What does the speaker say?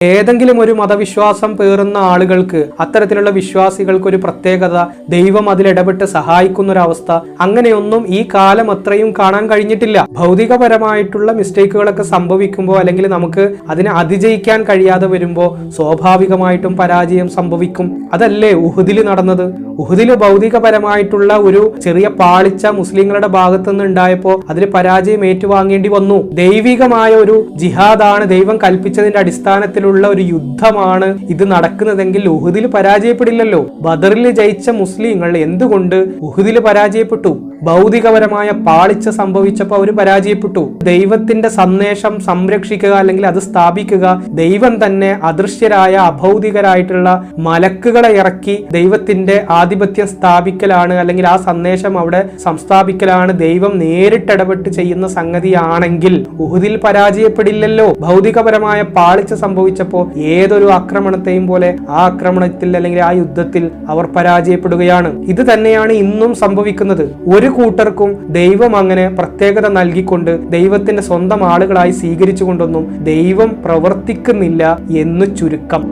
ഏതെങ്കിലും ഒരു മതവിശ്വാസം പേറുന്ന ആളുകൾക്ക്, അത്തരത്തിലുള്ള വിശ്വാസികൾക്ക് ഒരു പ്രത്യേകത, ദൈവം അതിലിടപെട്ട് സഹായിക്കുന്ന ഒരു അവസ്ഥ, അങ്ങനെയൊന്നും ഈ കാലം അത്രയും കാണാൻ കഴിഞ്ഞിട്ടില്ല. ഭൗതികപരമായിട്ടുള്ള മിസ്റ്റേക്കുകളൊക്കെ സംഭവിക്കുമ്പോൾ, അല്ലെങ്കിൽ നമുക്ക് അതിനെ അതിജയിക്കാൻ കഴിയാതെ വരുമ്പോൾ സ്വാഭാവികമായിട്ടും പരാജയം സംഭവിക്കും. അതല്ലേ ഉഹുദിൽ നടന്നത്? ഉഹുദിൽ ഭൗതികപരമായിട്ടുള്ള ഒരു ചെറിയ പാളിച്ച മുസ്ലിങ്ങളുടെ ഭാഗത്തു നിന്ന് ഉണ്ടായപ്പോൾ അതിൽ പരാജയം ഏറ്റുവാങ്ങേണ്ടി വന്നു. ദൈവികമായ ഒരു ജിഹാദാണ്, ദൈവം കൽപ്പിച്ചതിന്റെ അടിസ്ഥാനത്തിലുള്ള ഒരു യുദ്ധമാണ് ഇത് നടക്കുന്നതെങ്കിൽ ഉഹുദിൽ പരാജയപ്പെടില്ലല്ലോ. ബദറിൽ ജയിച്ച മുസ്ലിങ്ങൾ എന്തുകൊണ്ട് ഉഹുദിൽ പരാജയപ്പെട്ടു? ഭൗതികപരമായ പാളിച്ച സംഭവിച്ചപ്പോൾ അവർ പരാജയപ്പെട്ടു. ദൈവത്തിന്റെ സന്ദേശം സംരക്ഷിക്കുക, അല്ലെങ്കിൽ അത് സ്ഥാപിക്കുക, ദൈവം തന്നെ അദൃശ്യരായ അഭൗതികരായിട്ടുള്ള മലക്കുകളെ ഇറക്കി ദൈവത്തിന്റെ ആധിപത്യം സ്ഥാപിക്കലാണ്, അല്ലെങ്കിൽ ആ സന്ദേശം അവിടെ സംസ്ഥാപിക്കലാണ് ദൈവം നേരിട്ടിടപെട്ട് ചെയ്യുന്ന സംഗതിയാണെങ്കിൽ ഉഹുദിൽ പരാജയപ്പെടില്ലല്ലോ. ഭൗതികപരമായ പാളിച്ച സംഭവിച്ചപ്പോൾ ഏതൊരു ആക്രമണത്തെയും പോലെ ആ ആക്രമണത്തിൽ അല്ലെങ്കിൽ ആ യുദ്ധത്തിൽ അവർ പരാജയപ്പെടുകയാണ്. ഇത് തന്നെയാണ് ഇന്നും സംഭവിക്കുന്നത്. ഒരു കൂട്ടർക്കും ദൈവം അങ്ങനെ പ്രത്യേകത നൽകിക്കൊണ്ട് ദൈവത്തിന്റെ സ്വന്തം ആളുകളായി സ്വീകരിച്ചുകൊണ്ടൊന്നും ദൈവം പ്രവർത്തിക്കുന്നില്ല എന്ന് ചുരുക്കം.